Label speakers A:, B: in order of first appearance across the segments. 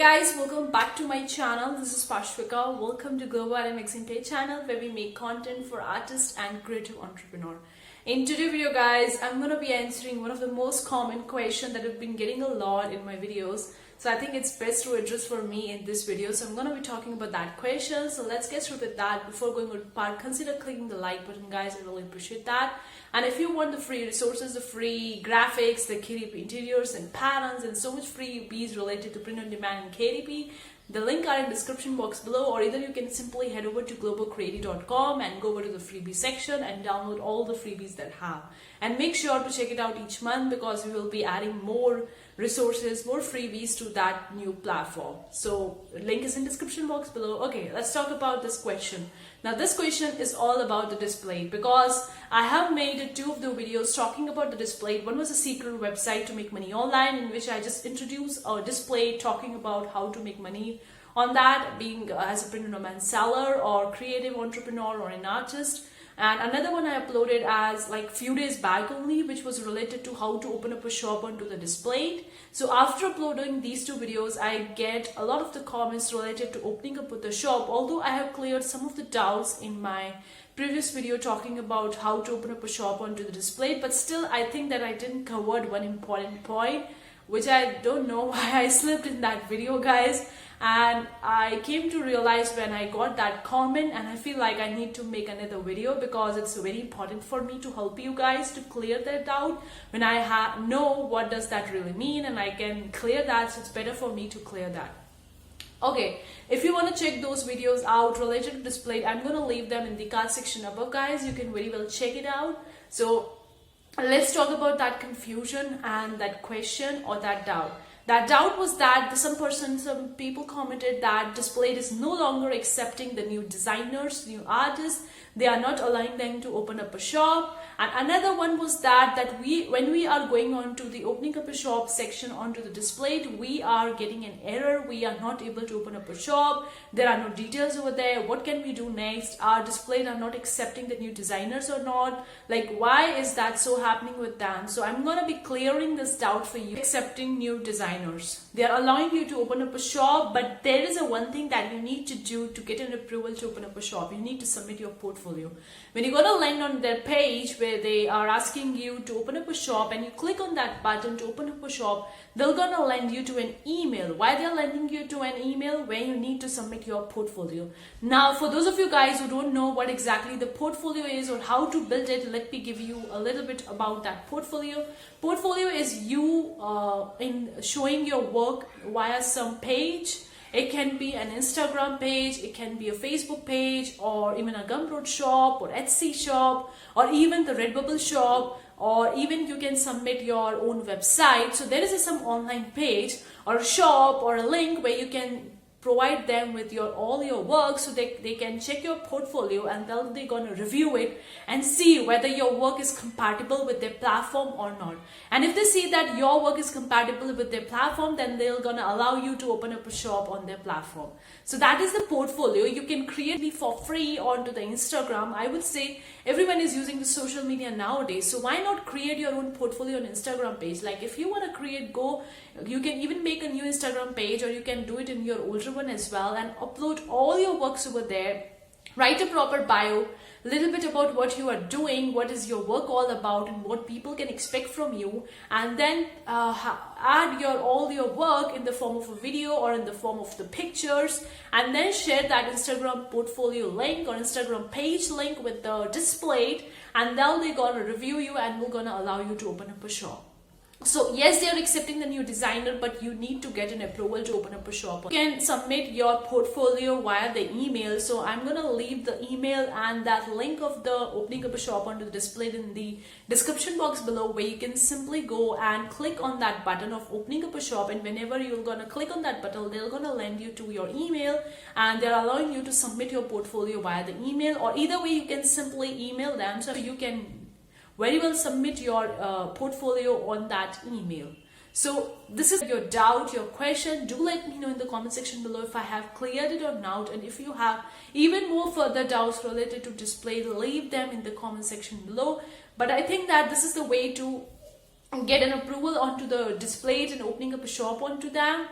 A: Guys, welcome back to my channel. This is Pashvika. Welcome to GLOBO and Pay channel where we make content for artists and creative entrepreneur. In today's video guys, I'm going to be answering one of the most common questions that I've been getting a lot in my videos. So I think it's best to address for me in this video. So I'm going to be talking about that question. So let's get started with that. Before going to the part, consider clicking the like button guys. I really appreciate that. And if you want the free resources, the free graphics, the KDP interiors and patterns and so much freebies related to print on demand and KDP, the link are in description box below, or either you can simply head over to globocreative.com and go over to the freebie section and download all the freebies that have. And make sure to check it out each month because we will be adding more resources, more freebies to that new platform. So link is in description box below. Okay, let's talk about this question. Now this question is all about the DISPLATE because I have made two of the videos talking about the DISPLATE. One was a secret website to make money online, in which I just introduced a DISPLATE talking about how to make money on that, being as a print-on-demand seller or creative entrepreneur or an artist. And another one I uploaded as like few days back only, which was related to how to open up a shop onto the DISPLATE. So after uploading these two videos, I get a lot of the comments related to opening up with the shop, although I have cleared some of the doubts in my previous video talking about how to open up a shop onto the DISPLATE, but still I think that I didn't cover one important point, which I don't know why I slipped in that video guys. And I came to realize when I got that comment, and I feel like I need to make another video because it's very important for me to help you guys to clear that doubt when I know what does that really mean, and I can clear that, so it's better for me to clear that. Okay, if you want to check those videos out related to DISPLATE, I'm going to leave them in the card section above guys. You can very well check it out. So let's talk about that confusion and that question or that doubt. That doubt was that some people commented that DISPLATE is no longer accepting the new designers, new artists. They are not allowing them to open up a shop. And another one was that when we are going on to the opening up a shop section onto the DISPLATE, we are getting an error. We are not able to open up a shop. There are no details over there. What can we do next? Our DISPLATE are not accepting the new designers or not? Like, why is that so happening with them? So I'm going to be clearing this doubt for you. Accepting new designers. They are allowing you to open up a shop, but there is one thing that you need to do to get an approval to open up a shop. You need to submit your portfolio. When you go to land on their page where they are asking you to open up a shop and you click on that button to open up a shop, they're gonna lend you to an email. Why they're lending you to an email? Where you need to submit your portfolio. Now for those of you guys who don't know what exactly the portfolio is or how to build it, let me give you a little bit about that portfolio. Portfolio is you in showing your work via some page. It can be an Instagram page, it can be a Facebook page, or even a Gumroad shop or Etsy shop, or even the Redbubble shop, or even you can submit your own website. So there is some online page or a shop or a link where you can provide them with all your work, so they can check your portfolio, and they're going to review it and see whether your work is compatible with their platform or not. And if they see that your work is compatible with their platform, then they're going to allow you to open up a shop on their platform. So that is the portfolio. You can create it for free onto the Instagram. I would say everyone is using the social media nowadays, so why not create your own portfolio on Instagram page? Like if you want to create, you can even make a new Instagram page, or you can do it in your older one as well and upload all your works over there. Write a proper bio, a little bit about what you are doing, what is your work all about, and what people can expect from you, and then add all your work in the form of a video or in the form of the pictures, and then share that Instagram portfolio link or Instagram page link with the DISPLATE, and then they're gonna review you and we're gonna allow you to open up a shop. So yes, they are accepting the new designer, but you need to get an approval to open up a shop. You can submit your portfolio via the email. So I'm going to leave the email and that link of the opening up a shop onto the DISPLATE in the description box below, where you can simply go and click on that button of opening up a shop, and whenever you're going to click on that button, they're going to lend you to your email, and they're allowing you to submit your portfolio via the email, or either way you can simply email them, so you can very well submit your portfolio on that email. So this is your doubt, your question. Do let me know in the comment section below if I have cleared it or not, and if you have even more further doubts related to DISPLATE, leave them in the comment section below. But I think that this is the way to get an approval onto the DISPLATE and opening up a shop onto them.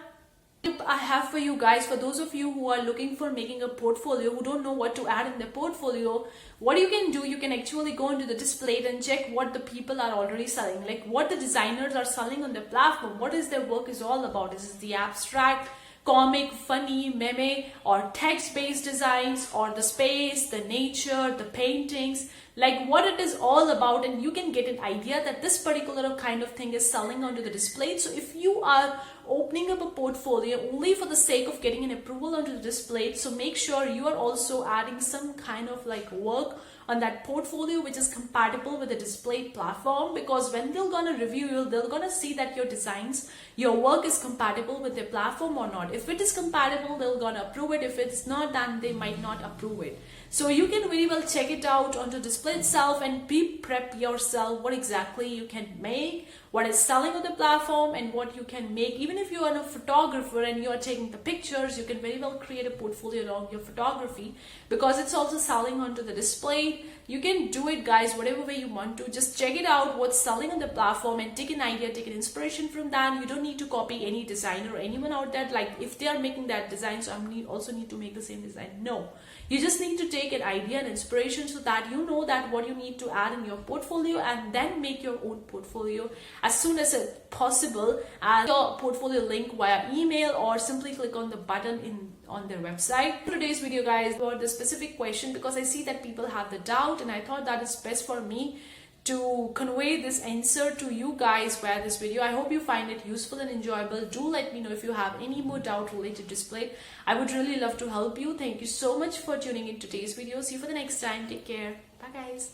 A: Tip I have for you guys, for those of you who are looking for making a portfolio, who don't know what to add in their portfolio, what you can do, you can actually go into the DISPLATE and check what the people are already selling, like what the designers are selling on their platform, what is their work is all about. Is it the abstract, comic, funny, meme, or text-based designs, or the space, the nature, the paintings, like what it is all about, and you can get an idea that this particular kind of thing is selling onto the DISPLATE. So if you are opening up a portfolio only for the sake of getting an approval onto the DISPLATE, so make sure you are also adding some kind of like work on that portfolio which is compatible with the DISPLATE platform, because when they're gonna review you, they're gonna see that your designs, your work is compatible with their platform or not. If it is compatible, they're gonna approve it. If it's not, then they might not approve it. So you can very well check it out onto DISPLATE itself and prep yourself what exactly you can make, what is selling on the platform, and what you can make. Even if you are a photographer and you are taking the pictures, you can very well create a portfolio along your photography, because it's also selling onto the DISPLATE. You can do it, guys, whatever way you want to. Just check it out what's selling on the platform and take an idea, take an inspiration from that. You don't need to copy any designer or anyone out there, like if they are making that design, so I also need to make the same design. No, you just need to take an idea and inspiration so that you know that what you need to add in your portfolio, and then make your own portfolio as soon as possible, and your portfolio link via email, or simply click on the button on their website. Today's video, guys, about the specific question, because I see that people have the doubt, and I thought that it's best for me to convey this answer to you guys via this video. I hope you find it useful and enjoyable. Do let me know if you have any more doubt related to DISPLATE. I would really love to help you. Thank you so much for tuning in today's video. See you for the next time. Take care. Bye, guys.